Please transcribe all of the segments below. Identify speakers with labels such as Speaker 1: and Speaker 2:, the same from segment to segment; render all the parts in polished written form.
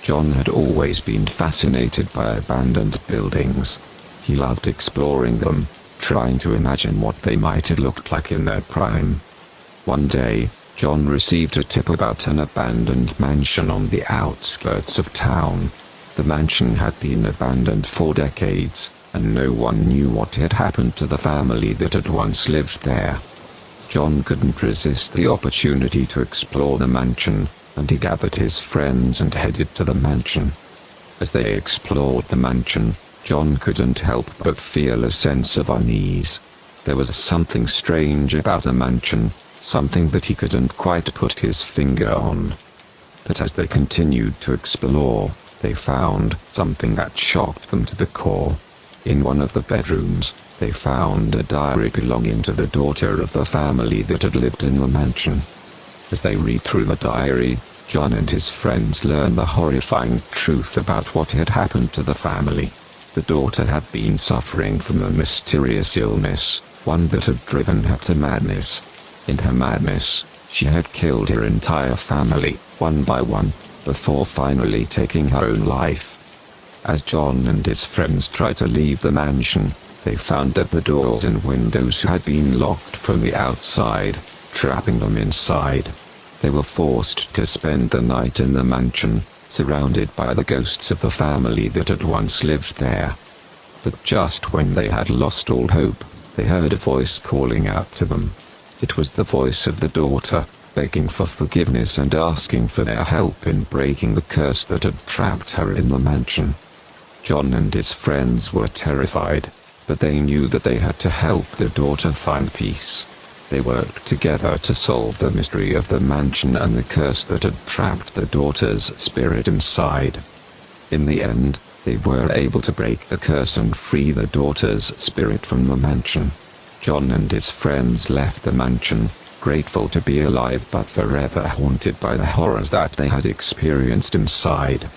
Speaker 1: John had always been fascinated by abandoned buildings. He loved exploring them, trying to imagine what they might have looked like in their prime. One day, John received a tip about an abandoned mansion on the outskirts of town. The mansion had been abandoned for decades, and no one knew what had happened to the family that had once lived there. John couldn't resist the opportunity to explore the mansion, and he gathered his friends and headed to the mansion. As they explored the mansion, John couldn't help but feel a sense of unease. There was something strange about the mansion, something that he couldn't quite put his finger on. But as they continued to explore, they found something that shocked them to the core. In one of the bedrooms, they found a diary belonging to the daughter of the family that had lived in the mansion. As they read through the diary, John and his friends learned the horrifying truth about what had happened to the family. The daughter had been suffering from a mysterious illness, one that had driven her to madness. In her madness, she had killed her entire family, one by one, before finally taking her own life. As John and his friends tried to leave the mansion, they found that the doors and windows had been locked from the outside, trapping them inside. They were forced to spend the night in the mansion, surrounded by the ghosts of the family that had once lived there. But just when they had lost all hope, they heard a voice calling out to them. It was the voice of the daughter, begging for forgiveness and asking for their help in breaking the curse that had trapped her in the mansion. John and his friends were terrified, but they knew that they had to help the daughter find peace. They worked together to solve the mystery of the mansion and the curse that had trapped the daughter's spirit inside. In the end, they were able to break the curse and free the daughter's spirit from the mansion. John and his friends left the mansion, grateful to be alive but forever haunted by the horrors that they had experienced inside.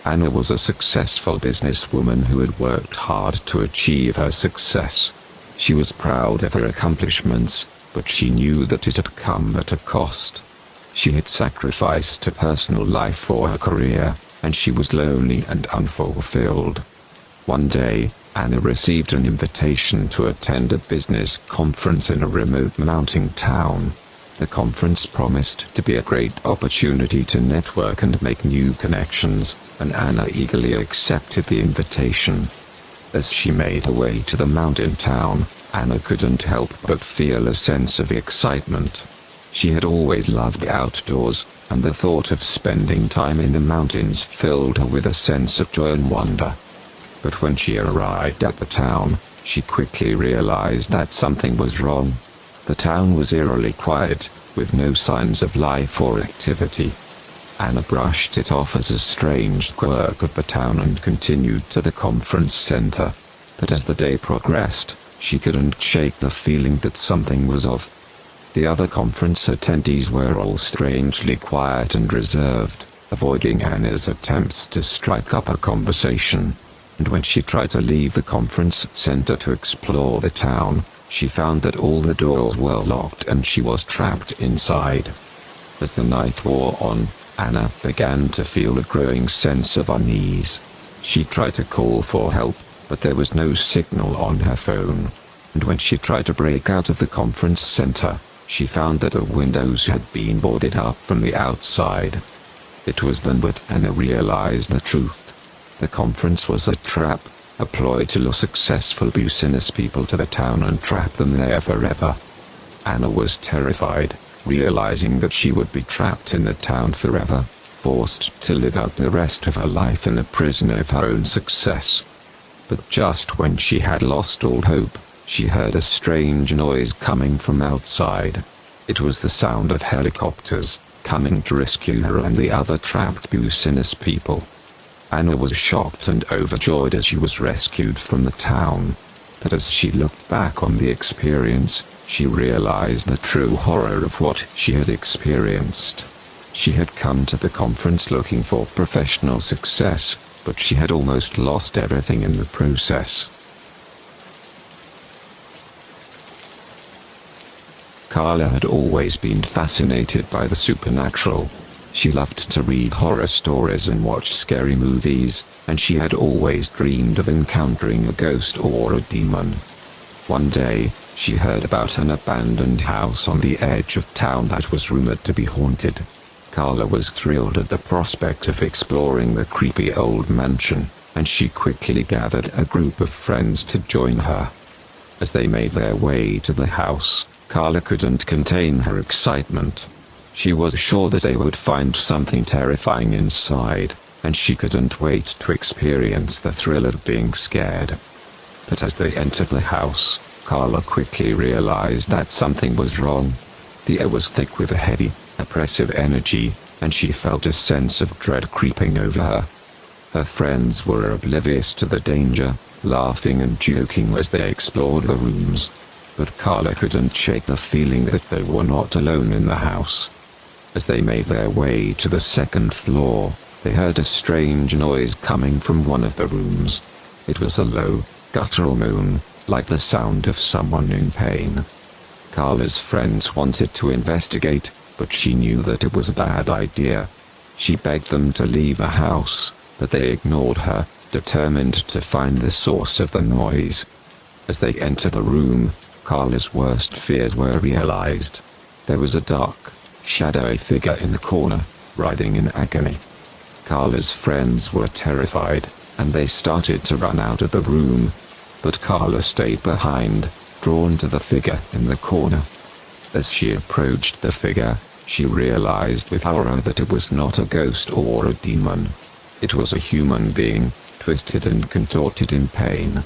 Speaker 1: Anna was a successful businesswoman who had worked hard to achieve her success. She was proud of her accomplishments, but she knew that it had come at a cost. She had sacrificed her personal life for her career, and she was lonely and unfulfilled. One day, Anna received an invitation to attend a business conference in a remote mountain town. The conference promised to be a great opportunity to network and make new connections, and Anna eagerly accepted the invitation. As she made her way to the mountain town, Anna couldn't help but feel a sense of excitement. She had always loved the outdoors, and the thought of spending time in the mountains filled her with a sense of joy and wonder. But when she arrived at the town, she quickly realized that something was wrong. The town was eerily quiet, with no signs of life or activity. Anna brushed it off as a strange quirk of the town and continued to the conference center. But as the day progressed, she couldn't shake the feeling that something was off. The other conference attendees were all strangely quiet and reserved, avoiding Anna's attempts to strike up a conversation. And when she tried to leave the conference center to explore the town, she found that all the doors were locked and she was trapped inside. As the night wore on, Anna began to feel a growing sense of unease. She tried to call for help, but there was no signal on her phone. And when she tried to break out of the conference center, she found that her windows had been boarded up from the outside. It was then that Anna realized the truth. The conference was a trap, a ploy to lure successful business people to the town and trap them there forever. Anna was terrified, realizing that she would be trapped in the town forever, forced to live out the rest of her life in the prison of her own success. But just when she had lost all hope, she heard a strange noise coming from outside. It was the sound of helicopters, coming to rescue her and the other trapped business people. Anna was shocked and overjoyed as she was rescued from the town. But as she looked back on the experience, she realized the true horror of what she had experienced. She had come to the conference looking for professional success, but she had almost lost everything in the process. Carla had always been fascinated by the supernatural. She loved to read horror stories and watch scary movies, and she had always dreamed of encountering a ghost or a demon. One day, she heard about an abandoned house on the edge of town that was rumored to be haunted. Carla was thrilled at the prospect of exploring the creepy old mansion, and she quickly gathered a group of friends to join her. As they made their way to the house, Carla couldn't contain her excitement. She was sure that they would find something terrifying inside, and she couldn't wait to experience the thrill of being scared. But as they entered the house, Carla quickly realized that something was wrong. The air was thick with a heavy, oppressive energy, and she felt a sense of dread creeping over her. Her friends were oblivious to the danger, laughing and joking as they explored the rooms. But Carla couldn't shake the feeling that they were not alone in the house. As they made their way to the second floor, they heard a strange noise coming from one of the rooms. It was a low, guttural moan, like the sound of someone in pain. Carla's friends wanted to investigate, but she knew that it was a bad idea. She begged them to leave the house, but they ignored her, determined to find the source of the noise. As they entered the room, Carla's worst fears were realized. There was a dark, shadowy figure in the corner, writhing in agony. Carla's friends were terrified, and they started to run out of the room. But Carla stayed behind, drawn to the figure in the corner. As she approached the figure, she realized with horror that it was not a ghost or a demon. It was a human being, twisted and contorted in pain.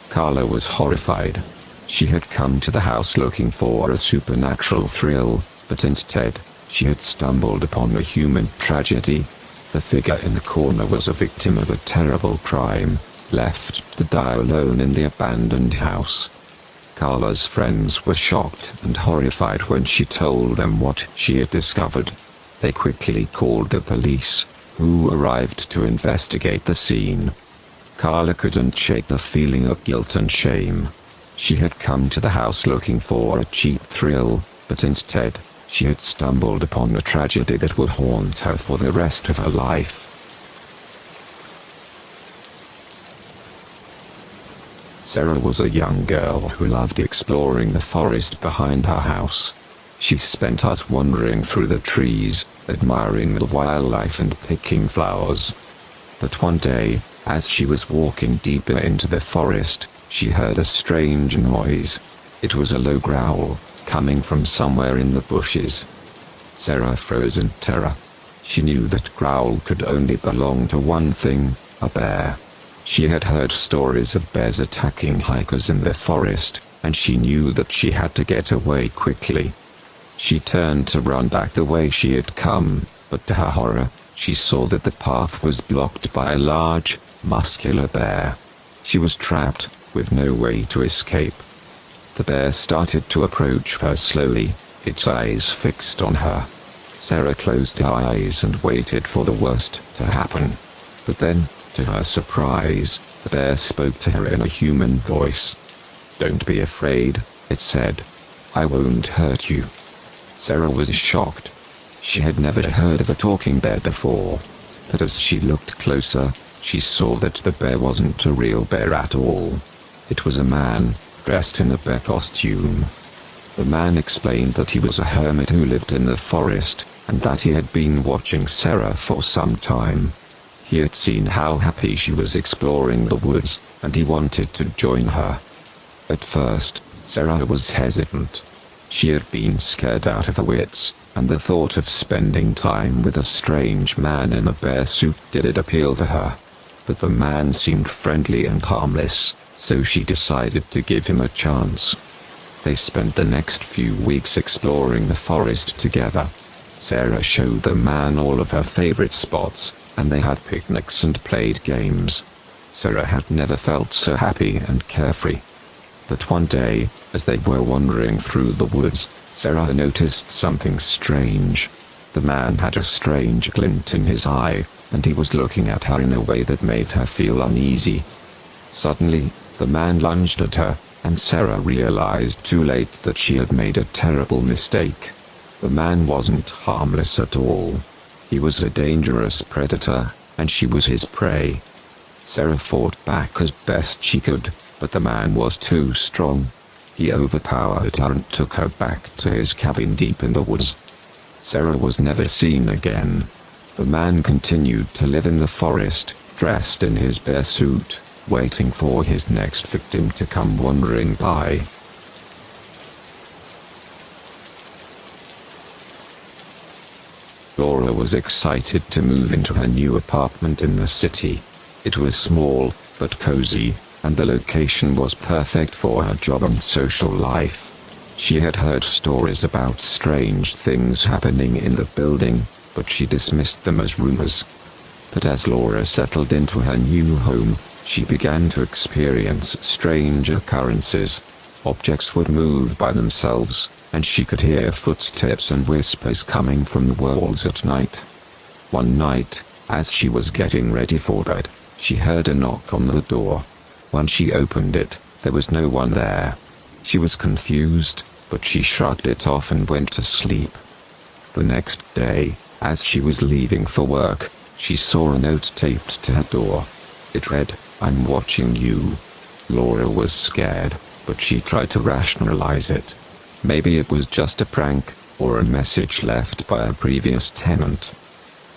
Speaker 1: Carla was horrified. She had come to the house looking for a supernatural thrill, but instead, she had stumbled upon a human tragedy. The figure in the corner was a victim of a terrible crime, left to die alone in the abandoned house. Carla's friends were shocked and horrified when she told them what she had discovered. They quickly called the police, who arrived to investigate the scene. Carla couldn't shake the feeling of guilt and shame. She had come to the house looking for a cheap thrill, but instead, she had stumbled upon a tragedy that would haunt her for the rest of her life. Sarah was a young girl who loved exploring the forest behind her house. She spent hours wandering through the trees, admiring the wildlife and picking flowers. But one day, as she was walking deeper into the forest, she heard a strange noise. It was a low growl, coming from somewhere in the bushes. Sarah froze in terror. She knew that growl could only belong to one thing, a bear. She had heard stories of bears attacking hikers in the forest, and she knew that she had to get away quickly. She turned to run back the way she had come, but to her horror, she saw that the path was blocked by a large, muscular bear. She was trapped, with no way to escape. The bear started to approach her slowly, its eyes fixed on her. Sarah closed her eyes and waited for the worst to happen. But then, to her surprise, the bear spoke to her in a human voice. "Don't be afraid," it said. "I won't hurt you." Sarah was shocked. She had never heard of a talking bear before. But as she looked closer, she saw that the bear wasn't a real bear at all. It was a man, dressed in a bear costume. The man explained that he was a hermit who lived in the forest, and that he had been watching Sarah for some time. He had seen how happy she was exploring the woods, and he wanted to join her. At first, Sarah was hesitant. She had been scared out of her wits, and the thought of spending time with a strange man in a bear suit didn't appeal to her. But the man seemed friendly and harmless, so she decided to give him a chance. They spent the next few weeks exploring the forest together. Sarah showed the man all of her favorite spots, and they had picnics and played games. Sarah had never felt so happy and carefree. But one day, as they were wandering through the woods, Sarah noticed something strange. The man had a strange glint in his eye, and he was looking at her in a way that made her feel uneasy. Suddenly, the man lunged at her, and Sarah realized too late that she had made a terrible mistake. The man wasn't harmless at all. He was a dangerous predator, and she was his prey. Sarah fought back as best she could, but the man was too strong. He overpowered her and took her back to his cabin deep in the woods. Sarah was never seen again. The man continued to live in the forest, dressed in his bear suit, waiting for his next victim to come wandering by. Laura was excited to move into her new apartment in the city. It was small, but cozy, and the location was perfect for her job and social life. She had heard stories about strange things happening in the building, but she dismissed them as rumors. But as Laura settled into her new home, she began to experience strange occurrences. Objects would move by themselves, and she could hear footsteps and whispers coming from the walls at night. One night, as she was getting ready for bed, she heard a knock on the door. When she opened it, there was no one there. She was confused, but she shrugged it off and went to sleep. The next day, as she was leaving for work, she saw a note taped to her door. It read, "I'm watching you." Laura was scared, but she tried to rationalize it. Maybe it was just a prank, or a message left by a previous tenant.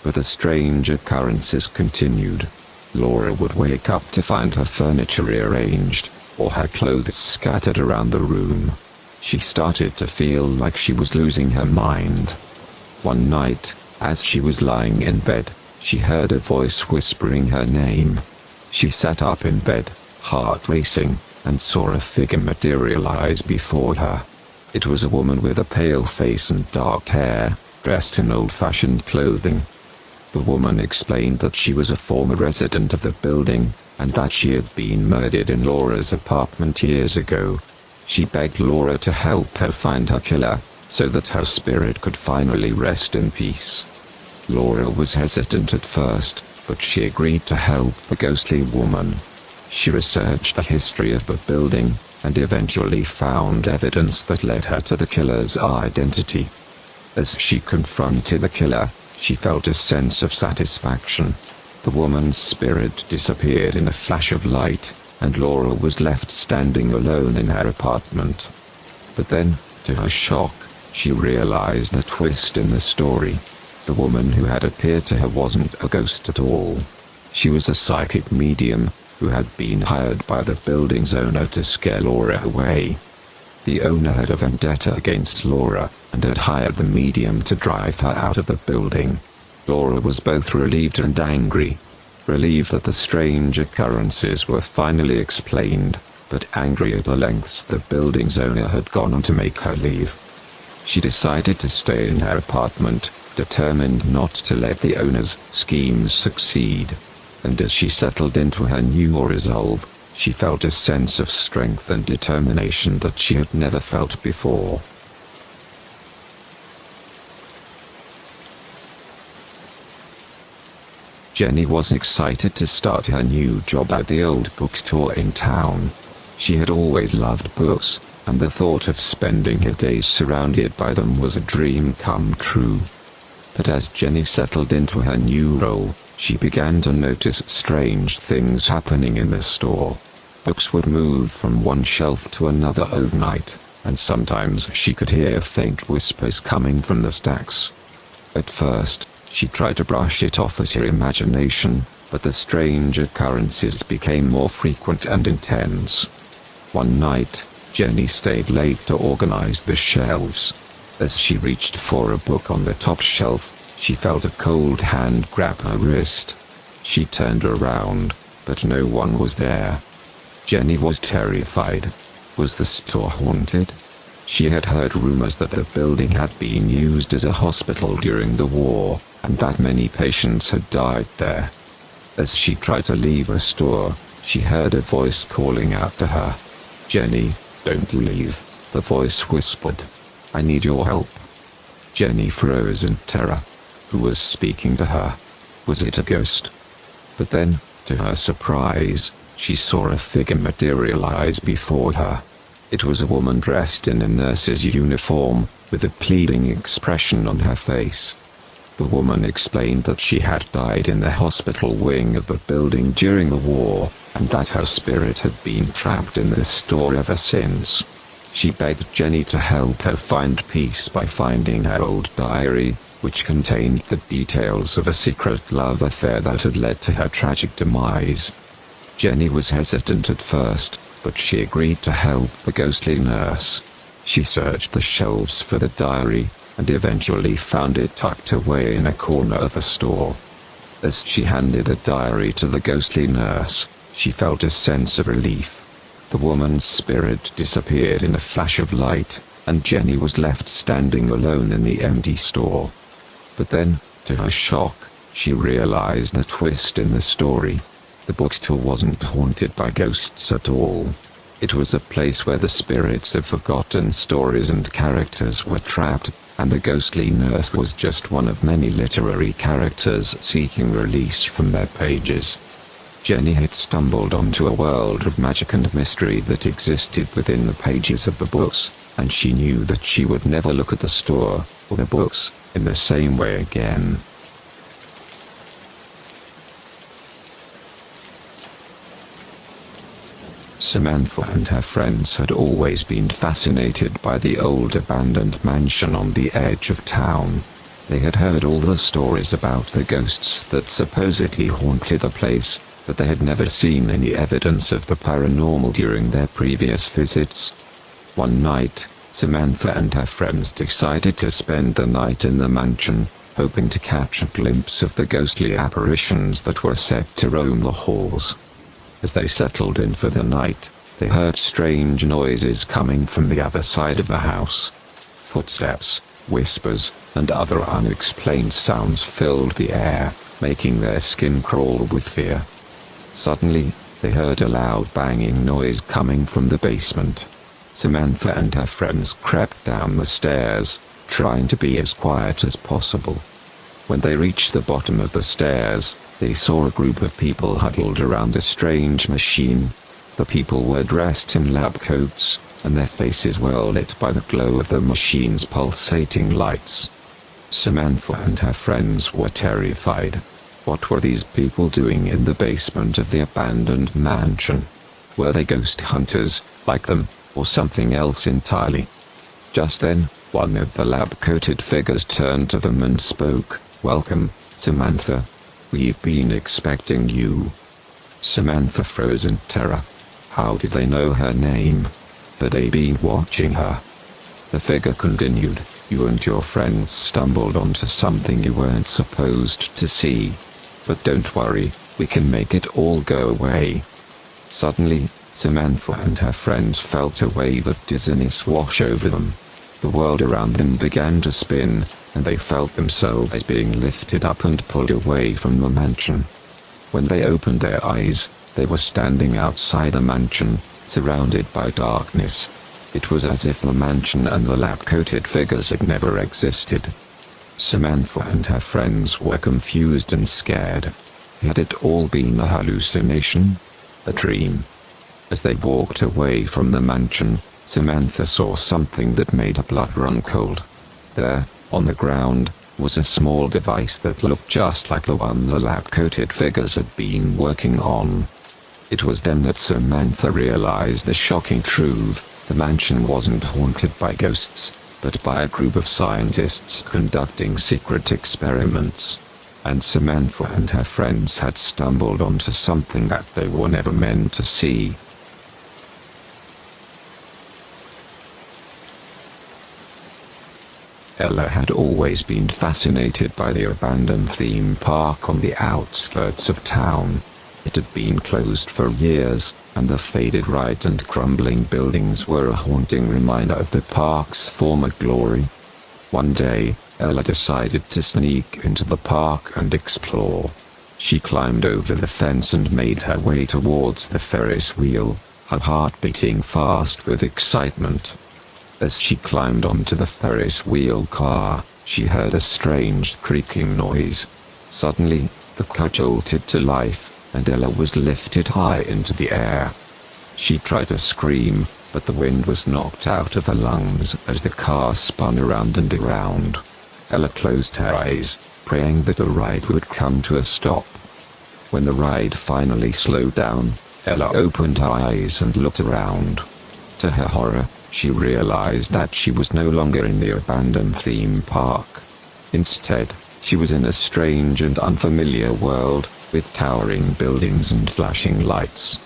Speaker 1: But the strange occurrences continued. Laura would wake up to find her furniture rearranged, or her clothes scattered around the room. She started to feel like she was losing her mind. One night, as she was lying in bed, she heard a voice whispering her name. She sat up in bed, heart racing, and saw a figure materialize before her. It was a woman with a pale face and dark hair, dressed in old-fashioned clothing. The woman explained that she was a former resident of the building, and that she had been murdered in Laura's apartment years ago. She begged Laura to help her find her killer, so that her spirit could finally rest in peace. Laura was hesitant at first, but she agreed to help the ghostly woman. She researched the history of the building, and eventually found evidence that led her to the killer's identity. As she confronted the killer, she felt a sense of satisfaction. The woman's spirit disappeared in a flash of light, and Laura was left standing alone in her apartment. But then, to her shock, she realized a twist in the story. The woman who had appeared to her wasn't a ghost at all. She was a psychic medium, who had been hired by the building's owner to scare Laura away. The owner had a vendetta against Laura, and had hired the medium to drive her out of the building. Laura was both relieved and angry. Relieved that the strange occurrences were finally explained, but angry at the lengths the building's owner had gone on to make her leave. She decided to stay in her apartment, determined not to let the owner's schemes succeed. And as she settled into her new resolve, she felt a sense of strength and determination that she had never felt before. Jenny was excited to start her new job at the old bookstore in town. She had always loved books, and the thought of spending her days surrounded by them was a dream come true. But as Jenny settled into her new role, she began to notice strange things happening in the store. Books would move from one shelf to another overnight, and sometimes she could hear faint whispers coming from the stacks. At first, she tried to brush it off as her imagination, but the strange occurrences became more frequent and intense. One night, Jenny stayed late to organize the shelves. As she reached for a book on the top shelf, she felt a cold hand grab her wrist. She turned around, but no one was there. Jenny was terrified. Was the store haunted? She had heard rumors that the building had been used as a hospital during the war, and that many patients had died there. As she tried to leave the store, she heard a voice calling out to her. "Jenny, don't leave," the voice whispered. "I need your help." Jenny froze in terror. Who was speaking to her? Was it a ghost? But then, to her surprise, she saw a figure materialize before her. It was a woman dressed in a nurse's uniform, with a pleading expression on her face. The woman explained that she had died in the hospital wing of the building during the war, and that her spirit had been trapped in the store ever since. She begged Jenny to help her find peace by finding her old diary, which contained the details of a secret love affair that had led to her tragic demise. Jenny was hesitant at first, but she agreed to help the ghostly nurse. She searched the shelves for the diary, and eventually found it tucked away in a corner of the store. As she handed a diary to the ghostly nurse, she felt a sense of relief. The woman's spirit disappeared in a flash of light, and Jenny was left standing alone in the empty store. But then, to her shock, she realized the twist in the story. The bookstore wasn't haunted by ghosts at all. It was a place where the spirits of forgotten stories and characters were trapped, and the ghostly nurse was just one of many literary characters seeking release from their pages. Jenny had stumbled onto a world of magic and mystery that existed within the pages of the books, and she knew that she would never look at the store, or the books, in the same way again. Samantha and her friends had always been fascinated by the old abandoned mansion on the edge of town. They had heard all the stories about the ghosts that supposedly haunted the place, but they had never seen any evidence of the paranormal during their previous visits. One night, Samantha and her friends decided to spend the night in the mansion, hoping to catch a glimpse of the ghostly apparitions that were set to roam the halls. As they settled in for the night, they heard strange noises coming from the other side of the house. Footsteps, whispers, and other unexplained sounds filled the air, making their skin crawl with fear. Suddenly, they heard a loud banging noise coming from the basement. Samantha and her friends crept down the stairs, trying to be as quiet as possible. When they reached the bottom of the stairs, they saw a group of people huddled around a strange machine. The people were dressed in lab coats, and their faces were lit by the glow of the machine's pulsating lights. Samantha and her friends were terrified. What were these people doing in the basement of the abandoned mansion? Were they ghost hunters, like them, or something else entirely? Just then, one of the lab-coated figures turned to them and spoke. "Welcome, Samantha. We've been expecting you." Samantha froze in terror. How did they know her name? Had they been watching her? The figure continued, "You and your friends stumbled onto something you weren't supposed to see. But don't worry, we can make it all go away." Suddenly, Samantha and her friends felt a wave of dizziness wash over them. The world around them began to spin, and they felt themselves being lifted up and pulled away from the mansion. When they opened their eyes, they were standing outside the mansion, surrounded by darkness. It was as if the mansion and the lab-coated figures had never existed. Samantha and her friends were confused and scared. Had it all been a hallucination? A dream? As they walked away from the mansion, Samantha saw something that made her blood run cold. There, on the ground, was a small device that looked just like the one the lab-coated figures had been working on. It was then that Samantha realized the shocking truth: the mansion wasn't haunted by ghosts, but by a group of scientists conducting secret experiments. And Samantha and her friends had stumbled onto something that they were never meant to see. Ella had always been fascinated by the abandoned theme park on the outskirts of town. It had been closed for years, and the faded ride and crumbling buildings were a haunting reminder of the park's former glory. One day, Ella decided to sneak into the park and explore. She climbed over the fence and made her way towards the Ferris wheel, her heart beating fast with excitement. As she climbed onto the Ferris wheel car, she heard a strange creaking noise. Suddenly, the car jolted to life, and Ella was lifted high into the air. She tried to scream, but the wind was knocked out of her lungs as the car spun around and around. Ella closed her eyes, praying that the ride would come to a stop. When the ride finally slowed down, Ella opened her eyes and looked around. To her horror, she realized that she was no longer in the abandoned theme park. Instead, she was in a strange and unfamiliar world, with towering buildings and flashing lights.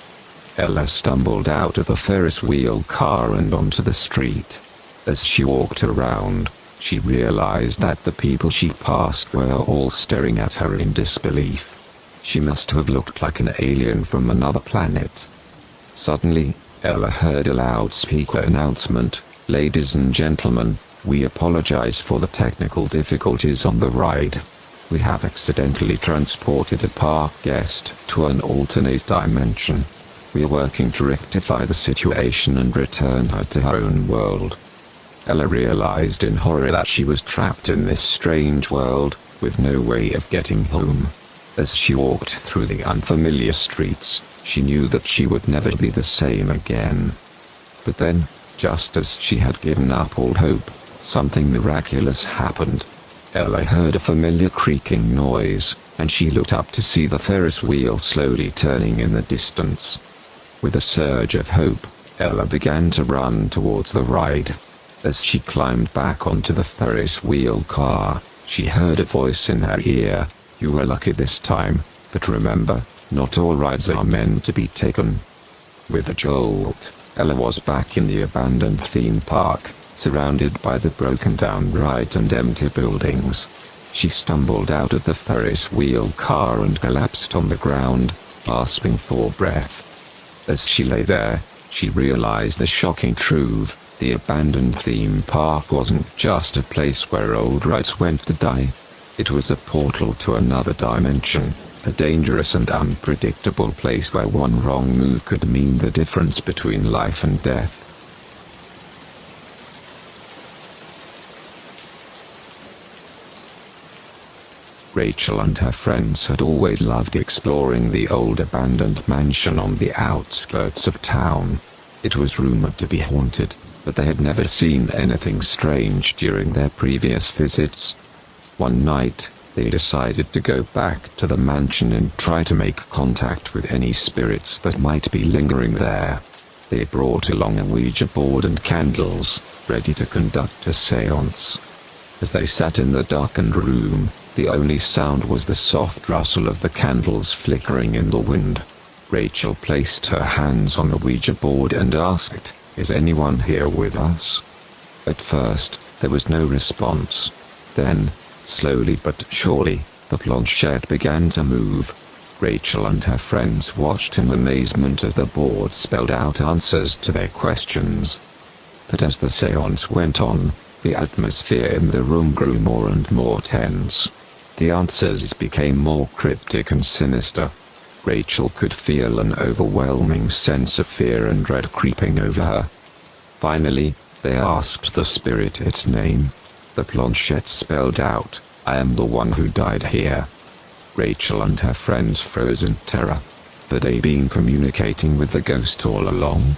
Speaker 1: Ella stumbled out of the Ferris wheel car and onto the street. As she walked around, she realized that the people she passed were all staring at her in disbelief. She must have looked like an alien from another planet. Suddenly, Ella heard a loudspeaker announcement, "Ladies and gentlemen, we apologize for the technical difficulties on the ride. We have accidentally transported a park guest to an alternate dimension. We are working to rectify the situation and return her to her own world." Ella realized in horror that she was trapped in this strange world, with no way of getting home. As she walked through the unfamiliar streets, she knew that she would never be the same again. But then, just as she had given up all hope, something miraculous happened. Ella heard a familiar creaking noise, and she looked up to see the Ferris wheel slowly turning in the distance. With a surge of hope, Ella began to run towards the ride. As she climbed back onto the Ferris wheel car, she heard a voice in her ear, "You were lucky this time, but remember, not all rides are meant to be taken." With a jolt, Ella was back in the abandoned theme park, surrounded by the broken-down ride and empty buildings. She stumbled out of the Ferris wheel car and collapsed on the ground, gasping for breath. As she lay there, she realized the shocking truth: the abandoned theme park wasn't just a place where old rides went to die. It was a portal to another dimension, a dangerous and unpredictable place where one wrong move could mean the difference between life and death. Rachel and her friends had always loved exploring the old abandoned mansion on the outskirts of town. It was rumored to be haunted, but they had never seen anything strange during their previous visits. One night, they decided to go back to the mansion and try to make contact with any spirits that might be lingering there. They brought along a Ouija board and candles, ready to conduct a séance. As they sat in the darkened room, the only sound was the soft rustle of the candles flickering in the wind. Rachel placed her hands on the Ouija board and asked, "Is anyone here with us?" At first, there was no response. Then, slowly but surely, the planchette began to move. Rachel and her friends watched in amazement as the board spelled out answers to their questions. But as the séance went on, the atmosphere in the room grew more and more tense. The answers became more cryptic and sinister. Rachel could feel an overwhelming sense of fear and dread creeping over her. Finally, they asked the spirit its name. The planchette spelled out, "I am the one who died here." Rachel and her friends froze in terror. Had they been communicating with the ghost all along?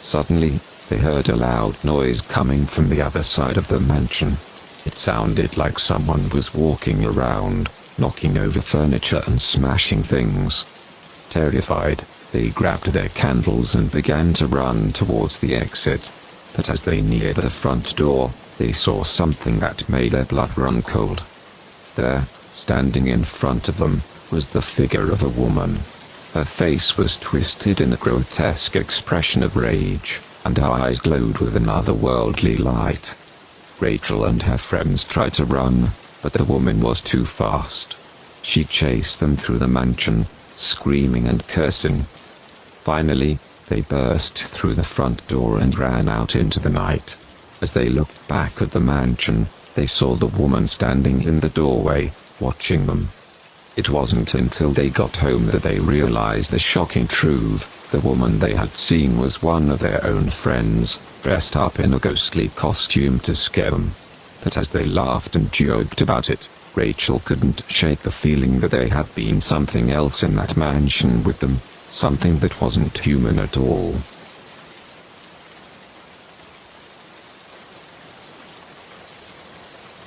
Speaker 1: Suddenly, they heard a loud noise coming from the other side of the mansion. It sounded like someone was walking around, knocking over furniture and smashing things. Terrified, they grabbed their candles and began to run towards the exit. But as they neared the front door, they saw something that made their blood run cold. There, standing in front of them, was the figure of a woman. Her face was twisted in a grotesque expression of rage, and her eyes glowed with an otherworldly light. Rachel and her friends tried to run, but the woman was too fast. She chased them through the mansion, screaming and cursing. Finally, they burst through the front door and ran out into the night. As they looked back at the mansion, they saw the woman standing in the doorway, watching them. It wasn't until they got home that they realized the shocking truth. The woman they had seen was one of their own friends, dressed up in a ghostly costume to scare them. But as they laughed and joked about it, Rachel couldn't shake the feeling that there had been something else in that mansion with them, something that wasn't human at all.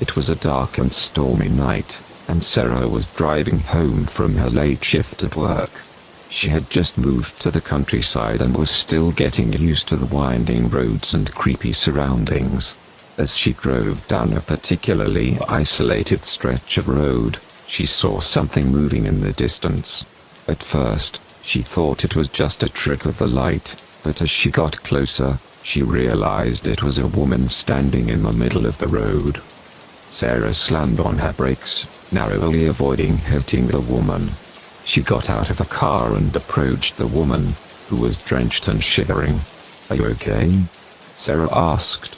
Speaker 1: It was a dark and stormy night, and Sarah was driving home from her late shift at work. She had just moved to the countryside and was still getting used to the winding roads and creepy surroundings. As she drove down a particularly isolated stretch of road, she saw something moving in the distance. At first, she thought it was just a trick of the light, but as she got closer, she realized it was a woman standing in the middle of the road. Sarah slammed on her brakes, narrowly avoiding hitting the woman. She got out of the car and approached the woman, who was drenched and shivering. "Are you okay?" Sarah asked.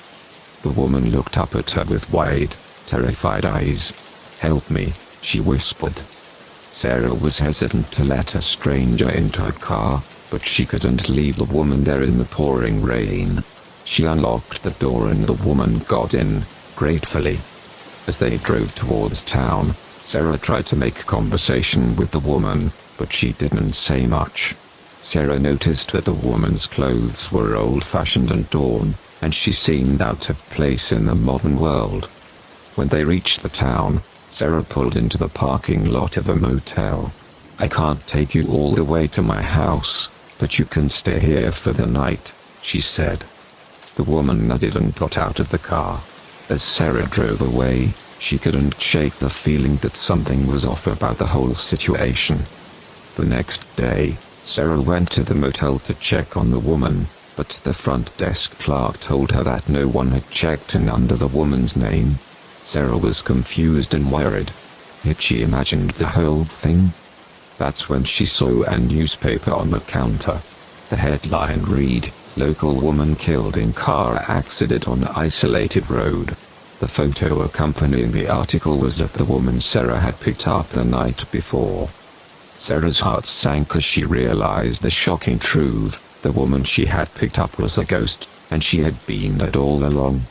Speaker 1: The woman looked up at her with wide, terrified eyes. "Help me," she whispered. Sarah was hesitant to let a stranger into her car, but she couldn't leave the woman there in the pouring rain. She unlocked the door and the woman got in, gratefully. As they drove towards town, Sarah tried to make conversation with the woman, but she didn't say much. Sarah noticed that the woman's clothes were old-fashioned and torn, and she seemed out of place in the modern world. When they reached the town, Sarah pulled into the parking lot of a motel. "I can't take you all the way to my house, but you can stay here for the night," she said. The woman nodded and got out of the car. As Sarah drove away, she couldn't shake the feeling that something was off about the whole situation. The next day, Sarah went to the motel to check on the woman, but the front desk clerk told her that no one had checked in under the woman's name. Sarah was confused and worried. Had she imagined the whole thing? That's when she saw a newspaper on the counter. The headline read, "Local woman killed in car accident on isolated road." The photo accompanying the article was of the woman Sarah had picked up the night before. Sarah's heart sank as she realized the shocking truth. The woman she had picked up was a ghost, and she had been dead all along.